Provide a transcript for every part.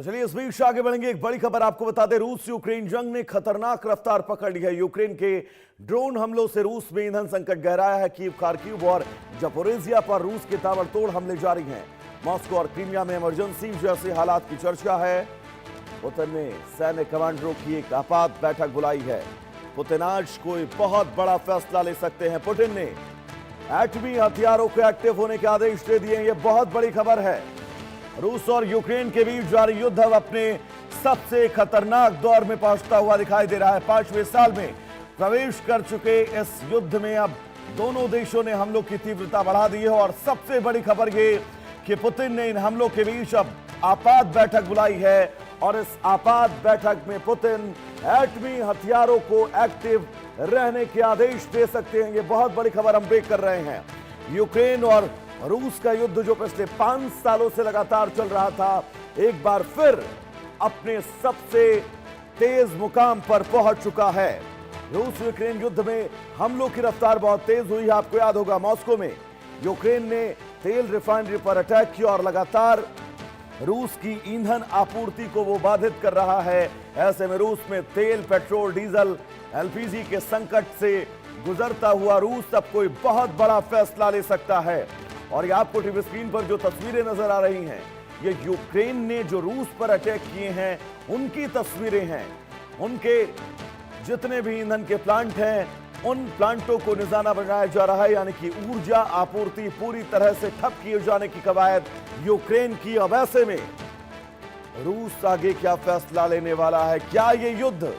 तो चलिए इस बीच आगे बढ़ेंगे। एक बड़ी खबर आपको बता दें, रूस यूक्रेन जंग ने खतरनाक रफ्तार पकड़ ली है। यूक्रेन के ड्रोन हमलों से रूस में ईंधन संकट गहराया है। कीव, खार्किव और जापोरेजिया पर रूस के ताबड़तोड़ हमले जारी हैं। मॉस्को और क्रीमिया में इमरजेंसी जैसे हालात की चर्चा है। पुतिन ने सैन्य कमांडरों की एक आपात बैठक बुलाई है। पुतिन आज कोई बहुत बड़ा फैसला ले सकते हैं। पुतिन ने एटमी हथियारों के एक्टिव होने के आदेश दे दिए। यह बहुत बड़ी खबर है। रूस और यूक्रेन के बीच जारी युद्ध अब अपने सबसे खतरनाक दौर में पहुंचता हुआ दिखाई दे रहा है। 5वें साल में प्रवेश कर चुके इस युद्ध में अब दोनों देशों ने हमलों की तीव्रता बढ़ा दी है। और सबसे बड़ी खबर ये कि पुतिन ने इन हमलों के बीच अब आपात बैठक बुलाई है। और इस आपात बैठक में पुतिन एटमी हथियारों को एक्टिव रहने के आदेश दे सकते हैं। ये बहुत बड़ी खबर हम ब्रेक कर रहे हैं। यूक्रेन और रूस का युद्ध जो पिछले 5 सालों से लगातार चल रहा था, एक बार फिर अपने सबसे तेज मुकाम पर पहुंच चुका है। रूस यूक्रेन युद्ध में हमलों की रफ्तार बहुत तेज हुई है। आपको याद होगा, मॉस्को में यूक्रेन ने तेल रिफाइनरी पर अटैक किया और लगातार रूस की ईंधन आपूर्ति को वो बाधित कर रहा है। ऐसे में रूस में तेल, पेट्रोल, डीजल, एलपीजी के संकट से गुजरता हुआ रूस अब कोई बहुत बड़ा फैसला ले सकता है। और ये आपको टीवी स्क्रीन पर जो तस्वीरें नजर आ रही हैं, ये यूक्रेन ने जो रूस पर अटैक किए हैं उनकी तस्वीरें हैं। उनके जितने भी ईंधन के प्लांट हैं, उन प्लांटों को निशाना बनाया जा रहा है। यानी कि ऊर्जा आपूर्ति पूरी तरह से ठप किए जाने की कवायद यूक्रेन की। अब ऐसे में रूस आगे क्या फैसला लेने वाला है? क्या ये युद्ध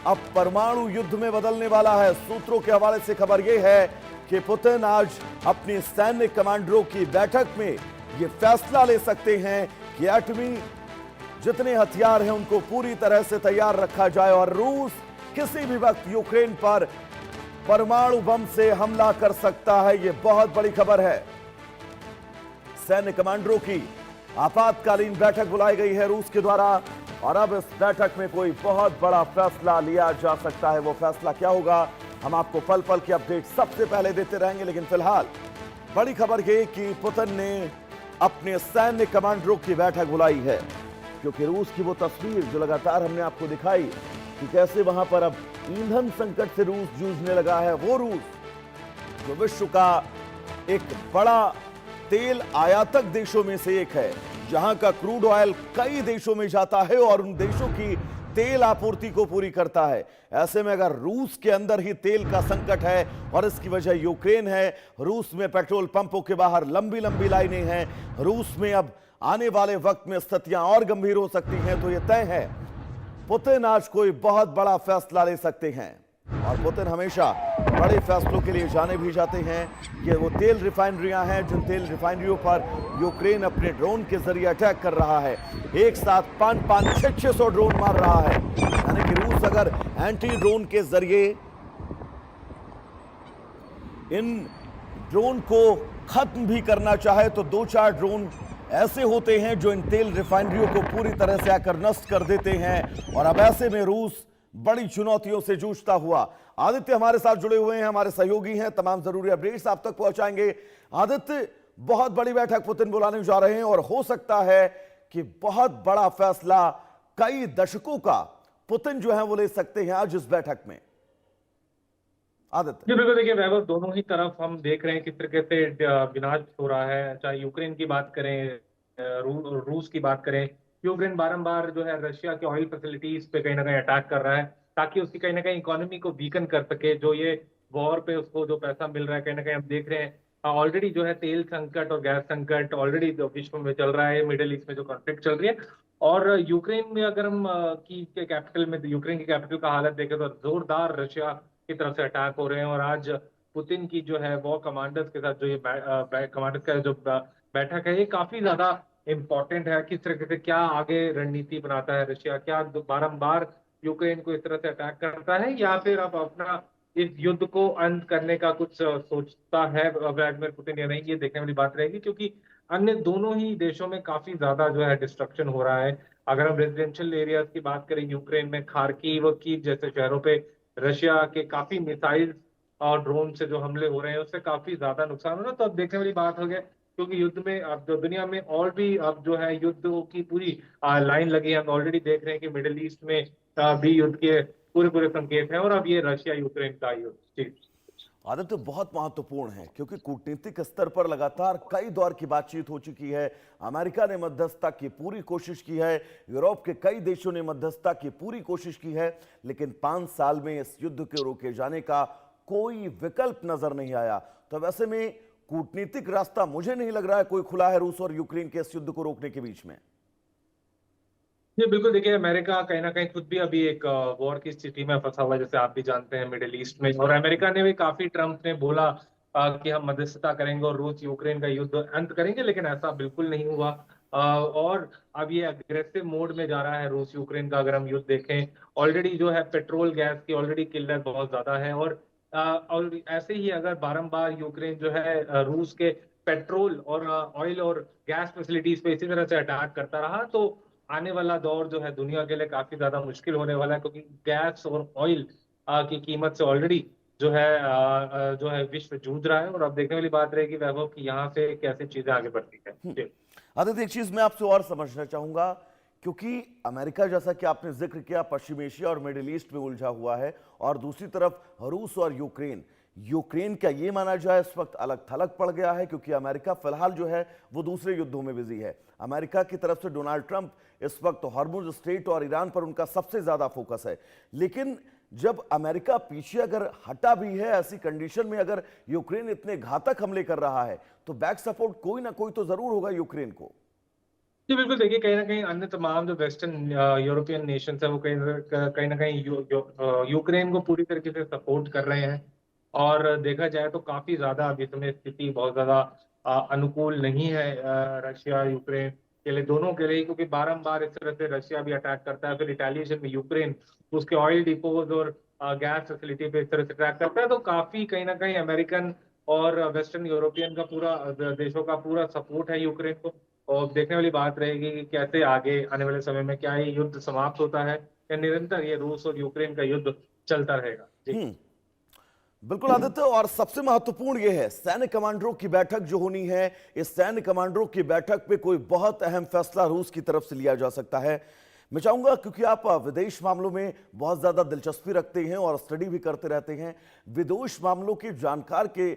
अब परमाणु युद्ध में बदलने वाला है? सूत्रों के हवाले से खबर यह है कि पुतिन आज अपनी सैन्य कमांडरों की बैठक में यह फैसला ले सकते हैं कि एटमी जितने हथियार हैं उनको पूरी तरह से तैयार रखा जाए और रूस किसी भी वक्त यूक्रेन पर परमाणु बम से हमला कर सकता है। यह बहुत बड़ी खबर है। सैन्य कमांडरों की आपातकालीन बैठक बुलाई गई है रूस के द्वारा और अब इस बैठक में कोई बहुत बड़ा फैसला लिया जा सकता है। वो फैसला क्या होगा, हम आपको पल पल की अपडेट सबसे पहले देते रहेंगे। लेकिन फिलहाल बड़ी खबर यह कि पुतिन ने अपने सैन्य कमांडरों की बैठक बुलाई है, क्योंकि रूस की वो तस्वीर जो लगातार हमने आपको दिखाई कि कैसे वहां पर अब ईंधन संकट से रूस जूझने लगा है। वो रूस जो विश्व का एक बड़ा तेल आयातक देशों में से एक है, जहां का क्रूड ऑयल कई देशों में जाता है और उन देशों की तेल आपूर्ति को पूरी करता है। ऐसे में अगर रूस के अंदर ही तेल का संकट है और इसकी वजह यूक्रेन है, रूस में पेट्रोल पंपों के बाहर लंबी लंबी लाइनें हैं, रूस में अब आने वाले वक्त में स्थितियां और गंभीर हो सकती हैं, तो यह तय है पुतिन आज कोई बहुत बड़ा फैसला ले सकते हैं। और पुतिन हमेशा बड़े फैसलों के लिए जाने भी जाते हैं कि वो तेल रिफाइनरियां हैं, जिन तेल रिफाइनरियों पर यूक्रेन अपने ड्रोन के जरिए अटैक कर रहा है। एक साथ 500-600 ड्रोन मार रहा है। यानी कि रूस अगर एंटी ड्रोन के जरिए इन ड्रोन को खत्म भी करना चाहे तो 2-4 ड्रोन ऐसे होते हैं जो इन तेल रिफाइनरियों को पूरी तरह से आकर नष्ट कर देते हैं। और अब ऐसे में रूस बड़ी चुनौतियों से जूझता हुआ। आदित्य हमारे साथ जुड़े हुए हैं, हमारे सहयोगी हैं, तमाम जरूरी अपडेट्स आप तक पहुंचाएंगे। आदित्य, बहुत बड़ी बैठक पुतिन बुलाने जा रहे हैं और हो सकता है कि बहुत बड़ा फैसला कई दशकों का पुतिन जो है वो ले सकते हैं आज इस बैठक में। आदित्य जी बिल्कुल, देखिए वैभव, दोनों ही तरफ हम देख रहे हैं किस तरीके से विनाश हो रहा है। चाहे यूक्रेन की बात करें, रूस की बात करें, यूक्रेन बारंबार जो है रशिया के ऑयल फैसिलिटीज पे कहीं ना कहीं अटैक कर रहा है ताकि उसकी कहीं ना कहीं इकोनॉमी को वीकन कर सके। जो ये वॉर पे उसको जो पैसा मिल रहा है, कहीं ना कहीं हम देख रहे हैं ऑलरेडी जो है तेल संकट और गैस संकट ऑलरेडी विश्व में चल रहा है, मिडिल ईस्ट में जो कॉन्फ्लिक्ट चल रही है। और यूक्रेन में अगर हम की के कैपिटल में यूक्रेन की कैपिटल का हालत देखें तो जोरदार रशिया की तरफ से अटैक हो रहे हैं। और आज पुतिन की जो है वॉर कमांडर्स के साथ जो ये कमांडर्स का जो बैठक है, ये काफी ज्यादा इम्पोर्टेंट है। किस तरह से क्या आगे रणनीति बनाता है रशिया, क्या बारंबार यूक्रेन को इस तरह से अटैक करता है या फिर अब अपना इस युद्ध को अंत करने का कुछ सोचता है व्लादिमीर पुतिन या नहीं, ये देखने वाली बात रहेगी। क्योंकि अन्य दोनों ही देशों में काफी ज्यादा जो है डिस्ट्रक्शन हो रहा है। अगर हम रेजिडेंशियल एरियाज की बात करें यूक्रेन में, खार्किव और कीव जैसे शहरों पे रशिया के काफी मिसाइल और ड्रोन से जो हमले हो रहे हैं उससे काफी ज्यादा नुकसान हो रहा है। तो अब देखने वाली बात हो गया क्योंकि युद्ध में अब तो दुनिया में और भी अब जो है युद्धों की पूरी लाइन लगी है। हम ऑलरेडी देख रहे हैं कि मिडिल ईस्ट में भी युद्ध के पूरे पूरे संकेत हैं, और अब ये रशिया यूक्रेन का युद्ध। जी। आदित्य, बहुत महत्वपूर्ण है क्योंकि कूटनीतिक स्तर पर लगातार कई दौर की बातचीत हो चुकी है। अमेरिका ने मध्यस्थता की पूरी कोशिश की है, यूरोप के कई देशों ने मध्यस्थता की पूरी कोशिश की है, लेकिन 5 साल में इस युद्ध के रोके जाने का कोई विकल्प नजर नहीं आया। तो वैसे में कूटनीतिक रास्ता मुझे नहीं लग रहा है कोई खुला है रूस और यूक्रेन के इस युद्ध को रोकने के बीच में। जी बिल्कुल, देखिए अमेरिका कहीं ना कहीं खुद भी अभी एक वॉर की स्थिति में फंसा हुआ है, जैसे आप भी जानते हैं, मिडिल ईस्ट में। और अमेरिका ने भी काफी, ट्रम्प ने बोला कि हम मध्यस्थता करेंगे और रूस यूक्रेन का युद्ध अंत करेंगे, लेकिन ऐसा बिल्कुल नहीं हुआ। और अब ये अग्रेसिव मोड में जा रहा है रूस यूक्रेन का। अगर हम युद्ध देखें, ऑलरेडी जो है पेट्रोल गैस की ऑलरेडी किल्लत बहुत ज्यादा है, और ऐसे ही अगर बारंबार यूक्रेन जो है रूस के पेट्रोल और ऑयल और गैस फैसिलिटीज पे इसी तरह से अटैक करता रहा, तो आने वाला दौर जो है दुनिया के लिए काफी ज्यादा मुश्किल होने वाला है, क्योंकि गैस और ऑयल की कीमत से ऑलरेडी जो है विश्व जूझ रहा है। और अब देखने वाली बात रहेगी वैभव कि यहाँ से कैसे चीजें आगे बढ़ती है। जी। आदित्य, एक चीज मैं आपसे और समझना चाहूंगा, क्योंकि अमेरिका, जैसा कि आपने जिक्र किया, पश्चिम एशिया और मिडिल ईस्ट में उलझा हुआ है, और दूसरी तरफ रूस और यूक्रेन का ये माना जाए इस वक्त अलग थलग पड़ गया है, क्योंकि अमेरिका फिलहाल जो है वो दूसरे युद्धों में बिजी है। अमेरिका की तरफ से डोनाल्ड ट्रंप इस वक्त हॉर्मुज स्ट्रेट और ईरान पर उनका सबसे ज्यादा फोकस है। लेकिन जब अमेरिका पीछे अगर हटा भी है, ऐसी कंडीशन में अगर यूक्रेन इतने घातक हमले कर रहा है, तो बैक सपोर्ट कोई ना कोई तो जरूर होगा यूक्रेन को। जी बिल्कुल, देखिए कहीं ना कहीं अन्य तमाम जो वेस्टर्न यूरोपियन नेशंस है वो कहीं ना कहीं यूक्रेन को पूरी तरीके से सपोर्ट कर रहे हैं। और देखा जाए तो काफी ज्यादा अभी समय स्थिति बहुत ज्यादा अनुकूल नहीं है रशिया यूक्रेन के लिए, दोनों के लिए, क्योंकि बारंबार इस तरह से रशिया भी अटैक करता है, फिर रिटेलिएशन में यूक्रेन उसके ऑयल डिपोज और गैस फैसिलिटी पे इस तरह से अटैक करता है। तो काफी कहीं ना कहीं अमेरिकन और वेस्टर्न यूरोपियन का पूरा देशों का पूरा सपोर्ट है यूक्रेन को। और देखने वाली बात रहेगी कि कैसे आगे आने वाले समय में क्या ये युद्ध समाप्त होता है, या निरंतर ये रूस और यूक्रेन का युद्ध चलता रहेगा। जी। बिल्कुल आदित्य, और सबसे महत्वपूर्ण यह है सैन्य कमांडरों की बैठक जो होनी है। इस सैन्य कमांडरों की बैठक पे कोई बहुत अहम फैसला रूस की तरफ से लिया जा सकता है। मैं चाहूंगा, क्योंकि आप विदेश मामलों में बहुत ज्यादा दिलचस्पी रखते हैं और स्टडी भी करते रहते हैं, विदेश मामलों के जानकार के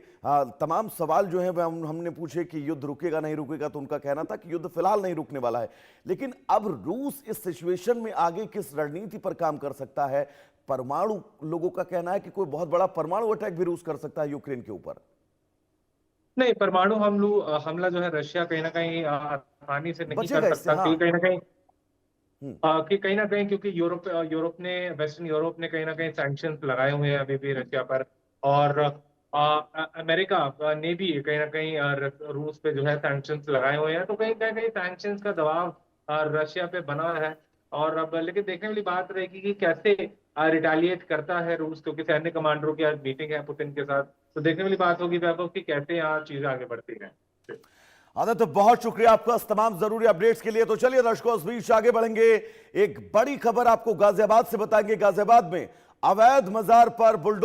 तमाम सवाल जो है वह हमने पूछे कि युद्ध रुकेगा नहीं रुकेगा, तो उनका कहना था कि युद्ध फिलहाल नहीं रुकने वाला है। लेकिन अब रूस इस सिचुएशन में आगे किस रणनीति पर काम कर सकता है? परमाणु, लोगों का कहना है कि कोई बहुत बड़ा परमाणु अटैक भी रूस कर सकता है यूक्रेन के ऊपर। नहीं, परमाणु हमला जो है रशिया कहीं ना कहीं आसानी से नहीं बचेगा कर इससे, सकता, हाँ। क्योंकि हम्म। कहीं ना कहीं क्योंकि यूरोप ने, वेस्टर्न यूरोप ने कहीं ना कहीं सैंक्शंस लगाए हुए हैं अभी भी रशिया पर। और अमेरिका ने भी कहीं ना कहीं रूस पे जो है सैंक्शंस लगाए हुए हैं। तो कहीं ना कहीं सैंक्शंस का दबाव रशिया पे बना है। और अब लेकिन देखने वाली बात रहेगी कि कैसे रिटालिएट करता है रूस, क्योंकि सैन्य कमांडरों की आज मीटिंग है पुतिन के साथ। तो देखने वाली बात होगी वैभव कि कैसे यहाँ चीजें आगे बढ़ती हैं। आदित्य, बहुत शुक्रिया आपका इस तमाम जरूरी अपडेट्स के लिए। तो चलिए दर्शकों, इस बीच आगे बढ़ेंगे, एक बड़ी खबर आपको गाजियाबाद से बताएंगे। गाजियाबाद में अवैध मजार पर बुलडोजर